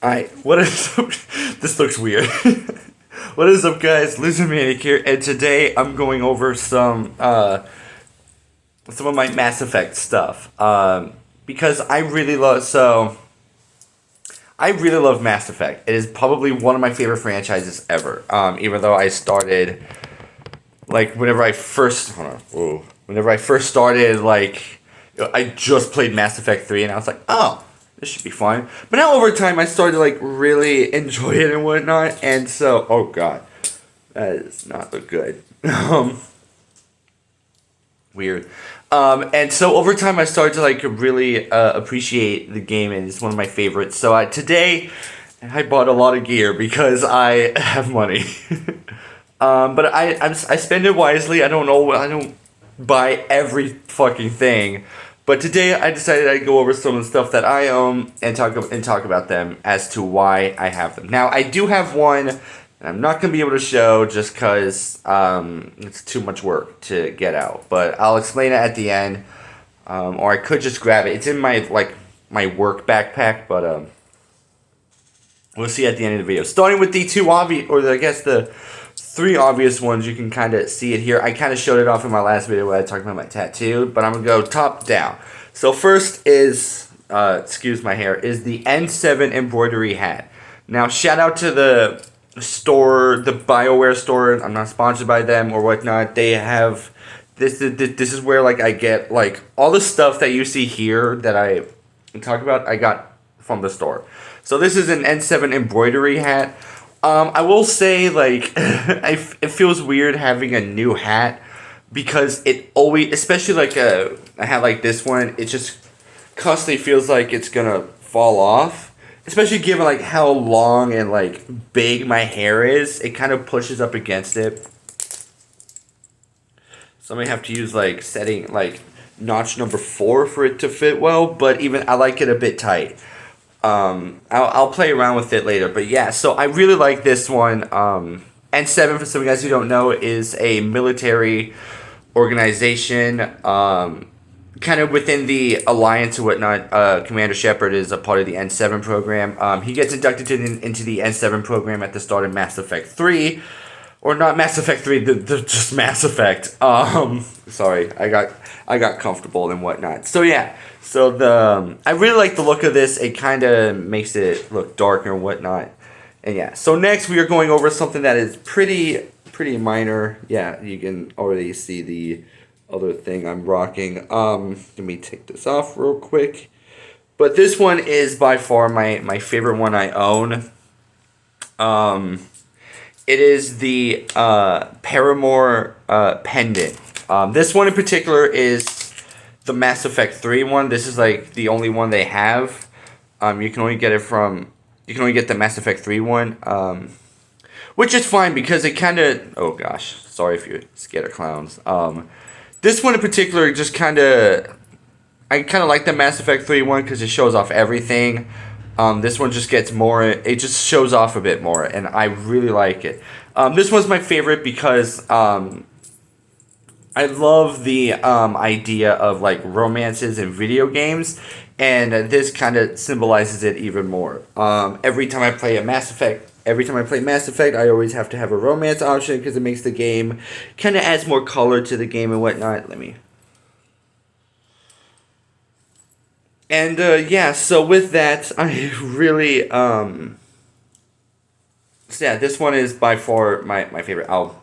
Alright, what is up? This looks weird. What is up, guys? Loser Manic here, and today I'm going over some of my Mass Effect stuff. Because I really love Mass Effect. It is probably one of my favorite franchises ever. Even though I started whenever I first started, I just played Mass Effect 3 and I was like, oh, this should be fun. But now over time I started to really enjoy it and whatnot, and so oh god. That does not look good. Weird. And so over time I started to really appreciate the game, and it's one of my favorites. So today I bought a lot of gear because I have money. But I spend it wisely. I don't buy every fucking thing. But today I decided I'd go over some of the stuff that I own and talk about them as to why I have them. Now I do have one that I'm not going to be able to show just because it's too much work to get out. But I'll explain it at the end. Or I could just grab it. It's in my my work backpack, but we'll see at the end of the video. Starting with the two obvious, or I guess the three obvious ones, you can kind of see it here. I kind of showed it off in my last video where I talked about my tattoo, but I'm going to go top down. So first is, excuse my hair, is the N7 embroidery hat. Now shout out to the store, the BioWare store. I'm not sponsored by them or whatnot. They have, this is where I get all the stuff that you see here that I talk about, I got from the store. So this is an N7 embroidery hat. I will say, it feels weird having a new hat because it always, especially a hat like this one, it just constantly feels like it's gonna fall off. Especially given how long and big my hair is, it kind of pushes up against it. So I may have to use setting notch number 4 for it to fit well, but even I like it a bit tight. I'll play around with it later, but yeah, so I really like this one. N7, for some of you guys who don't know, is a military organization, kind of within the Alliance or whatnot. Commander Shepard is a part of the N7 program. He gets inducted into the N7 program at the start of Mass Effect 3, or not Mass Effect 3, just Mass Effect. Sorry, I got comfortable and whatnot. So yeah. So I really like the look of this. It kind of makes it look darker and whatnot. And yeah, so next we are going over something that is pretty minor. Yeah, you can already see the other thing I'm rocking. Let me take this off real quick. But this one is by far my favorite one I own. It is the Paramore pendant. This one in particular is the Mass Effect 3 one. This is the only one they have. You can only get the Mass Effect 3 one. Which is fine because it kind of, oh gosh, sorry if you're scared of clowns. This one in particular just I kind of like the Mass Effect 3 one because it shows off everything. This one just gets more, it just shows off a bit more, and I really like it. This one's my favorite because I love the idea of romances in video games, and this kind of symbolizes it even more. Every time I play Mass Effect, I always have to have a romance option because it makes the game, kind of adds more color to the game and whatnot. And yeah, so with that, I really so yeah, this one is by far my favorite. I'll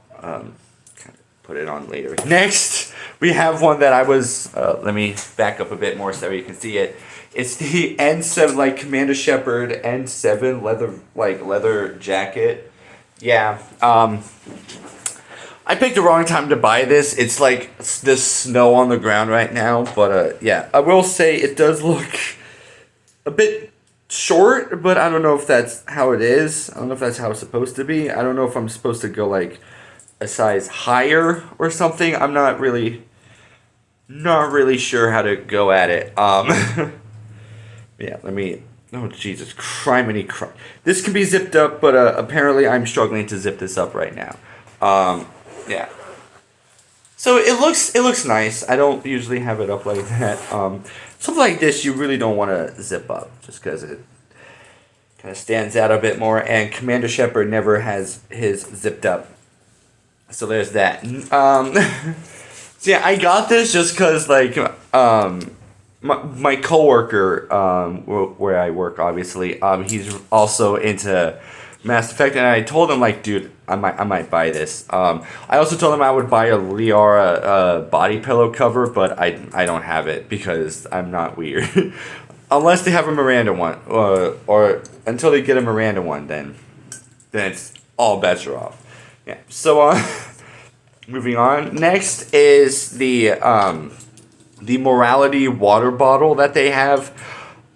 put it on later. Next, we have one that I was, let me back up a bit more so you can see it. It's the N7, Commander Shepard N7 leather jacket. Yeah, I picked the wrong time to buy this. It's this snow on the ground right now, but yeah, I will say it does look a bit short, but I don't know if that's how it is. I don't know if that's how it's supposed to be. I don't know if I'm supposed to go a size higher or something. I'm not really sure how to go at it. Yeah, oh Jesus, criminy crime. This can be zipped up, but apparently I'm struggling to zip this up right now. Yeah. So it looks nice. I don't usually have it up like that. Something like this you really don't want to zip up just because kind of stands out a bit more, and Commander Shepard never has his zipped up. So there's that. So yeah, I got this just because like my coworker where I work, obviously, he's also into Mass Effect, and I told him like, dude, I might buy this. I also told him I would buy a Liara body pillow cover, but I don't have it because I'm not weird. Unless they have a Miranda one, or until they get a Miranda one, then it's all bets are off. Yeah. So moving on. Next is the Morality water bottle that they have.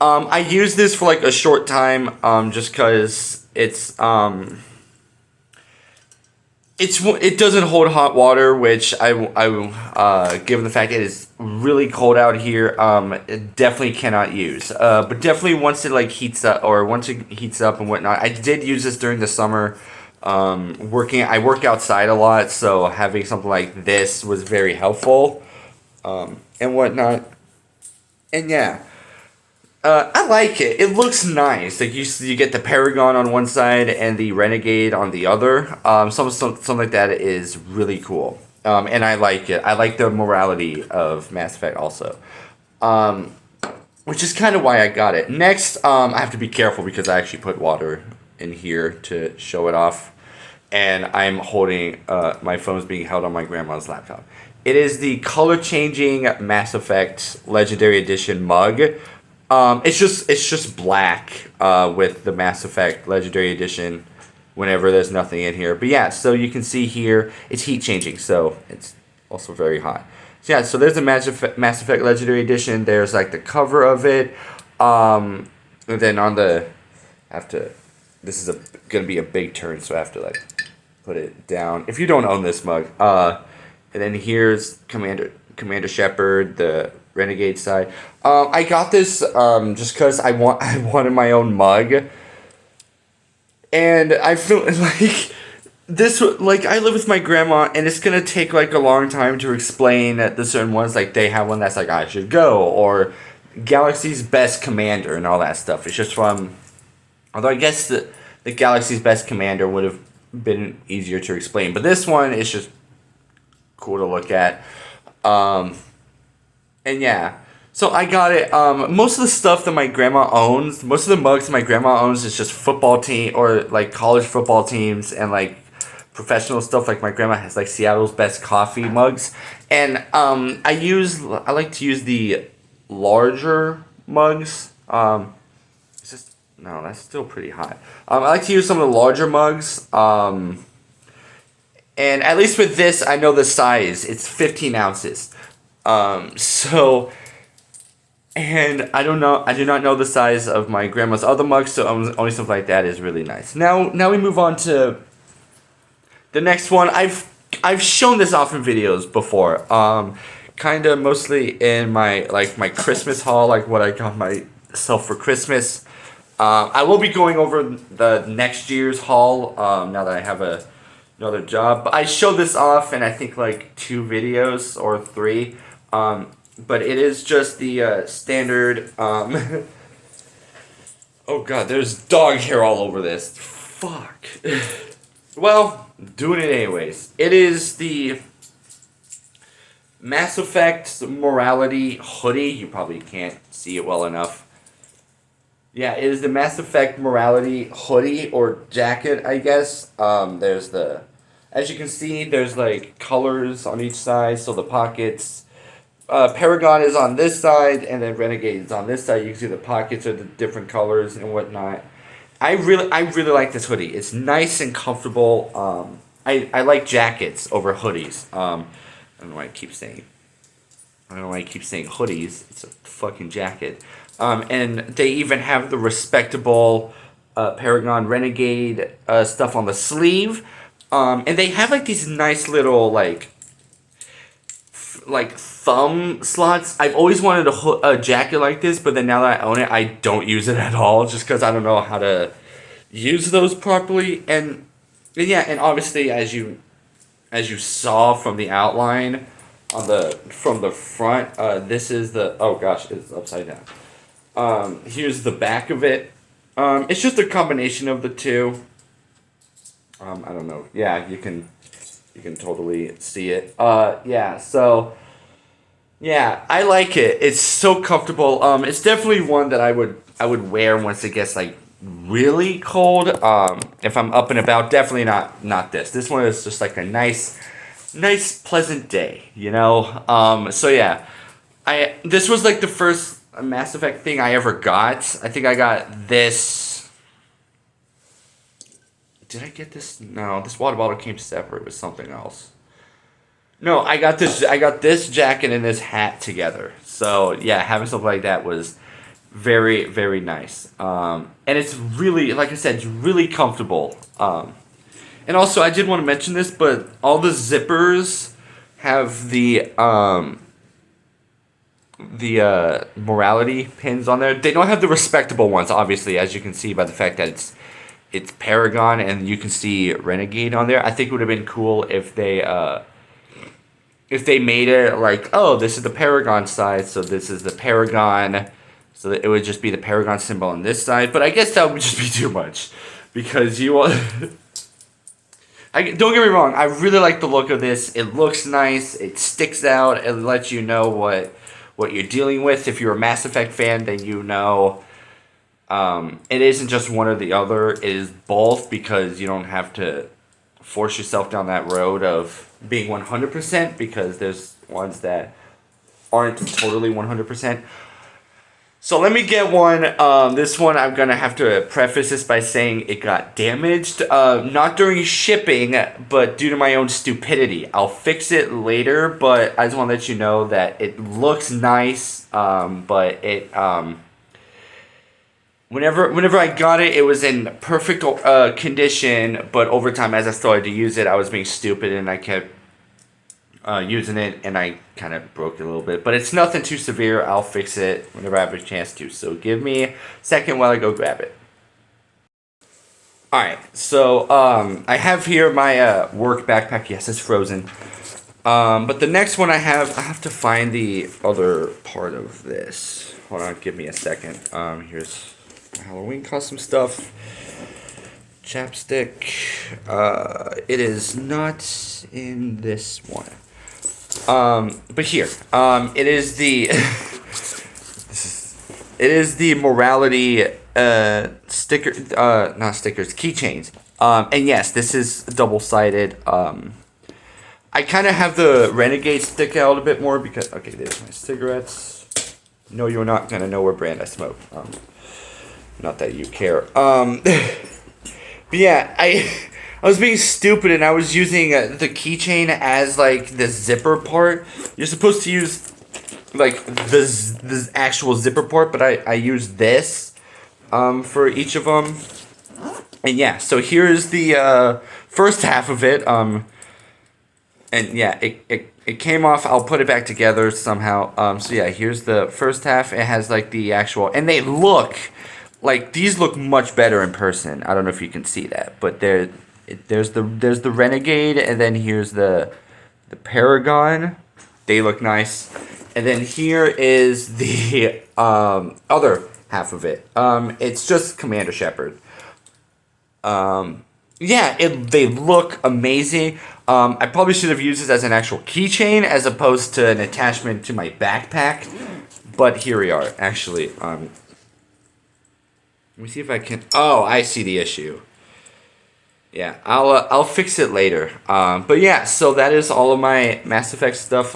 I used this for like a short time, just because it doesn't hold hot water, which given the fact that it's really cold out here, it definitely cannot use. But definitely once it like heats up, or once it heats up and whatnot, I did use this during the summer. I work outside a lot, so having something like this was very helpful, and whatnot. And yeah. I like it. It looks nice. Like you get the Paragon on one side and the Renegade on the other. Something like that is really cool. And I like it. I like the morality of Mass Effect also. Which is kind of why I got it. Next, I have to be careful because I actually put water in here to show it off. And I'm holding, my phone's being held on my grandma's laptop. It is the color changing Mass Effect Legendary Edition mug. It's just black with the Mass Effect Legendary Edition whenever there's nothing in here. But yeah, so you can see here, it's heat changing, so it's also very hot. So yeah, so there's the Mass Effect Legendary Edition. There's like the cover of it. And then on the, this is gonna be a big turn, so I have to like put it down. If you don't own this mug, and then here's Commander Shepard, the Renegade side. I got this just because I wanted my own mug, and I feel like this, like I live with my grandma, and it's gonna take like a long time to explain the certain ones. Like they have one that's like I should go, or Galaxy's Best Commander and all that stuff. It's just from, although I guess the Galaxy's Best Commander would have been easier to explain, but this one is just cool to look at. And yeah, so I got it. Most of the stuff that my grandma owns, most of the mugs my grandma owns is just football team or like college football teams and like professional stuff. Like my grandma has like Seattle's Best Coffee mugs, and I like to use the larger mugs. It's just no, that's still pretty hot. I like to use some of the larger mugs. And at least with this, I know the size. It's 15 ounces. So, and I do not know the size of my grandma's other mugs, so only stuff like that is really nice. Now we move on to the next one. I've shown this off in videos before. Kind of mostly in my Christmas haul, like what I got myself for Christmas. I will be going over the next year's haul, now that I have another job. But I showed this off in I think like 2 videos or 3. But it is just the standard. Oh god, there's dog hair all over this. Fuck. Well, doing it anyways. It is the Mass Effect Morality hoodie. You probably can't see it well enough. Yeah, it is the Mass Effect Morality hoodie or jacket, I guess. There's as you can see, there's like colors on each side, so the pockets. Paragon is on this side, and then Renegade is on this side. You can see the pockets are the different colors and whatnot. I really like this hoodie. It's nice and comfortable. I like jackets over hoodies. I don't know why I keep saying hoodies. It's a fucking jacket. And they even have the respectable Paragon Renegade stuff on the sleeve. And they have like these nice little like thumb slots. I've always wanted a jacket like this, but then now that I own it, I don't use it at all just because I don't know how to use those properly. And yeah, and obviously as you saw from the outline from the front, this is the, oh gosh, it's upside down. Here's the back of it. It's just a combination of the two. I don't know. Yeah, you can totally see it. Yeah. So yeah, I like it. It's so comfortable. It's definitely one that I would wear once it gets like really cold. If I'm up and about, definitely not this. This one is just like a nice pleasant day. So yeah, I this was like the first Mass Effect thing I ever got. I think I got this. Did I get this? No, this water bottle came separate with something else. No, I got this. I got this jacket and this hat together. So yeah, having something like that was very very nice. And it's really, like I said, it's really comfortable. And also, I did want to mention this, but all the zippers have the morality pins on there. They don't have the respectable ones, obviously, as you can see by the fact that it's Paragon and you can see Renegade on there. I think it would have been cool if they made it like, oh, this is the Paragon side, so this is the Paragon, so that it would just be the Paragon symbol on this side. But I guess that would just be too much, because don't get me wrong, I really like the look of this. It looks nice. It sticks out. It lets you know what you're dealing with. If you're a Mass Effect fan, then you know it isn't just one or the other. It is both, because you don't have to force yourself down that road of being 100%, because there's ones that aren't totally 100%. So let me get one. This one, I'm going to have to preface this by saying it got damaged. Not during shipping, but due to my own stupidity. I'll fix it later, but I just want to let you know that it looks nice, but it... Whenever I got it, it was in perfect condition, but over time, as I started to use it, I was being stupid, and I kept using it, and I kind of broke it a little bit. But it's nothing too severe. I'll fix it whenever I have a chance to. So give me a second while I go grab it. Alright, so I have here my work backpack. Yes, it's frozen. But the next one I have to find the other part of this. Hold on, give me a second. Here's Halloween custom stuff. Chapstick. It is not in this one. But here. It is the it is the morality sticker, not stickers, keychains. And yes, this is double-sided. I kind of have the Renegade stick out a bit more because, okay, there's my cigarettes. No, you're not gonna know what brand I smoke. Not that you care. But yeah, I was being stupid and I was using the keychain as like the zipper part. You're supposed to use like the actual zipper part, but I use this for each of them. And yeah, so here's the first half of it. And yeah, it came off. I'll put it back together somehow. So yeah, here's the first half. It has like the actual, and they look like, these look much better in person. I don't know if you can see that, but there's the Renegade, and then here's the Paragon. They look nice, and then here is the other half of it. It's just Commander Shepard. Yeah, they look amazing. I probably should have used this as an actual keychain as opposed to an attachment to my backpack. But here we are, actually. Let me see if I can... Oh, I see the issue. Yeah, I'll fix it later. But yeah, so that is all of my Mass Effect stuff.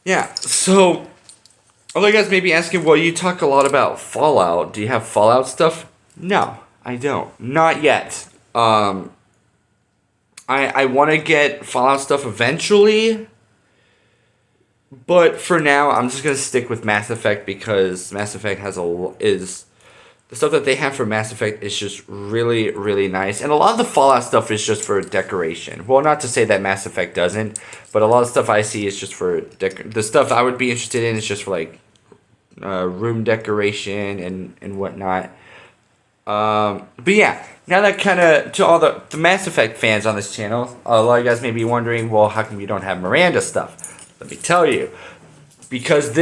Yeah, so... Other guys may be asking, well, you talk a lot about Fallout. Do you have Fallout stuff? No, I don't. Not yet. I want to get Fallout stuff eventually, but for now, I'm just gonna stick with Mass Effect because Mass Effect is the stuff that they have for Mass Effect is just really, really nice, and a lot of the Fallout stuff is just for decoration. Well, not to say that Mass Effect doesn't, but a lot of stuff I see is just for the stuff I would be interested in is just for like room decoration and whatnot. But yeah, now that kind of, to all the Mass Effect fans on this channel, a lot of you guys may be wondering, well, how come you don't have Miranda stuff? Let me tell you, because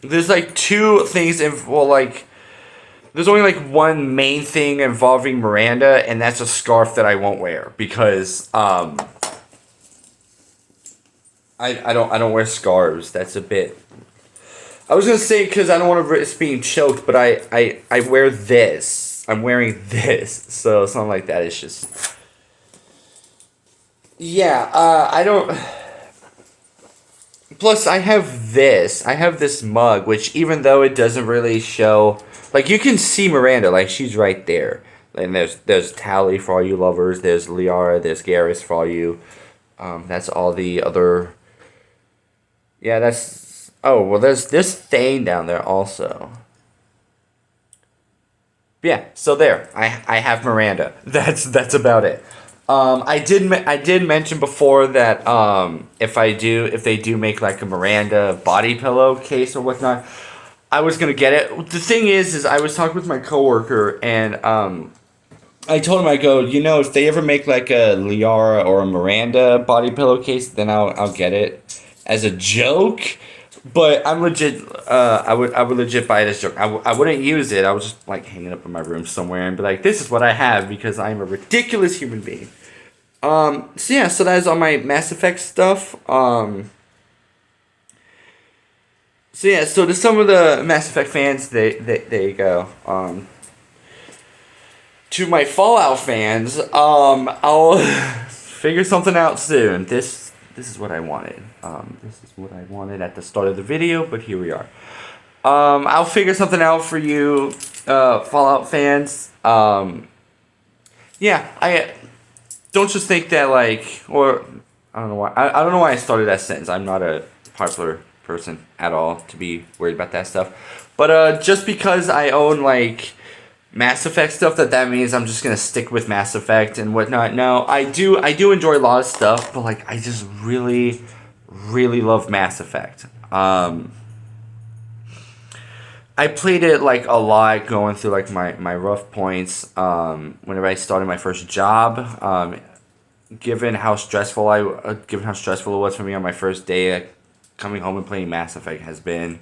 there's like two things, there's only like one main thing involving Miranda, and that's a scarf that I won't wear because I don't wear scarves. That's a bit. I was gonna say because I don't want to risk being choked, but I wear this. I'm wearing this, so something like that is just. Yeah, I don't. Plus, I have this. I have this mug, which even though it doesn't really show, like you can see Miranda, like she's right there. And there's Tally for all you lovers. There's Liara. There's Garrus for all you. That's all the other. Yeah, that's. Oh well, there's Thane down there also. Yeah, so there. I have Miranda. That's about it. I did mention before that if they do make like a Miranda body pillow case or whatnot, I was gonna get it. The thing is I was talking with my coworker and I told him, I go, if they ever make like a Liara or a Miranda body pillowcase, then I'll get it as a joke. But I'm legit. I would legit buy it as a joke. I wouldn't use it. I would just like hang it up in my room somewhere and be like, this is what I have because I'm a ridiculous human being. So yeah, so that is all my Mass Effect stuff. So yeah, so to some of the Mass Effect fans, there you go. To my Fallout fans, I'll figure something out soon. This is what I wanted. This is what I wanted at the start of the video, but here we are. I'll figure something out for you, Fallout fans. Yeah, I don't just think that or I don't know why. I don't know why I started that sentence. I'm not a popular person at all to be worried about that stuff. But just because I own Mass Effect stuff, that means I'm just gonna stick with Mass Effect and whatnot. No, I do enjoy a lot of stuff, but I just really, really love Mass Effect. I played it a lot going through my rough points. Whenever I started my first job, given how stressful it was for me on my first day, coming home and playing Mass Effect has been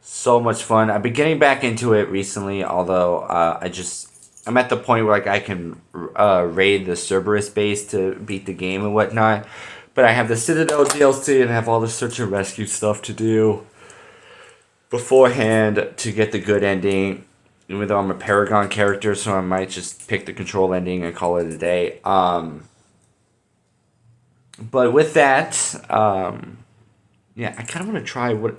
so much fun. I've been getting back into it recently, although I'm at the point where I can raid the Cerberus base to beat the game and whatnot. But I have the Citadel DLC and I have all the search and rescue stuff to do beforehand to get the good ending. Even though I'm a Paragon character, so I might just pick the control ending and call it a day. But with that, yeah, I kind of want to try I want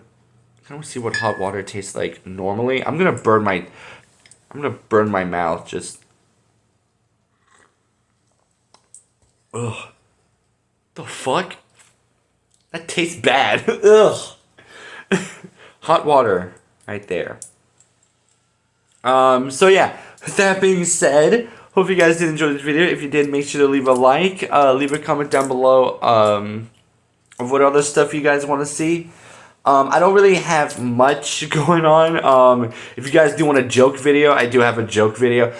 to see what hot water tastes like normally. I'm gonna burn my mouth. Just, ugh, the fuck? That tastes bad. Ugh. Hot water, right there. So yeah. With that being said, hope you guys did enjoy this video. If you did, make sure to leave a like, leave a comment down below, of what other stuff you guys want to see. I don't really have much going on. If you guys do want a joke video, I do have a joke video.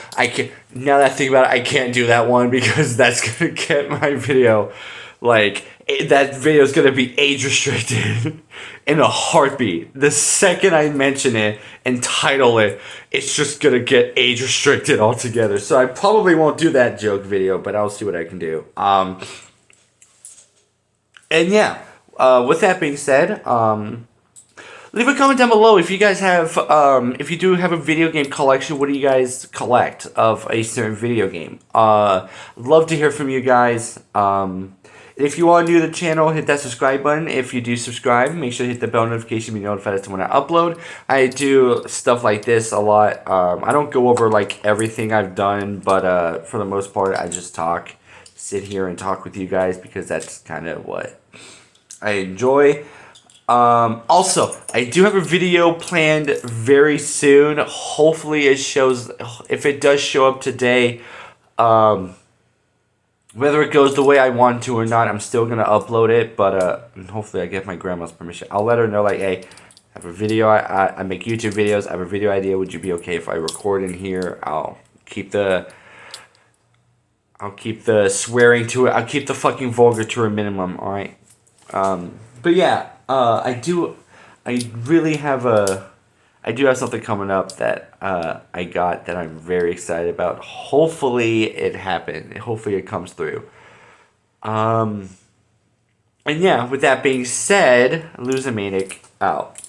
Now that I think about it, I can't do that one because that's gonna get my video, that video is gonna be age restricted in a heartbeat. The second I mention it and title it, it's just gonna get age restricted altogether. So I probably won't do that joke video, but I'll see what I can do. And yeah. With that being said, leave a comment down below if you guys have, if you do have a video game collection, what do you guys collect of a certain video game? Love to hear from you guys. If you are new to the channel, hit that subscribe button. If you do subscribe, make sure to hit the bell notification to be notified as to when I upload. I do stuff like this a lot. I don't go over everything I've done, but for the most part, I just sit here and talk with you guys because that's kind of what I enjoy. Also, I do have a video planned very soon. Hopefully if it does show up today, whether it goes the way I want to or not, I'm still going to upload it, but hopefully I get my grandma's permission. I'll let her know, hey, I have a video, I make YouTube videos, I have a video idea, would you be okay if I record in here? I'll keep the swearing to it, I'll keep the fucking vulgar to a minimum, alright? But yeah, I I really have I do have something coming up that I got that I'm very excited about. Hopefully it happened. Hopefully it comes through. And yeah, with that being said, Losomanic out.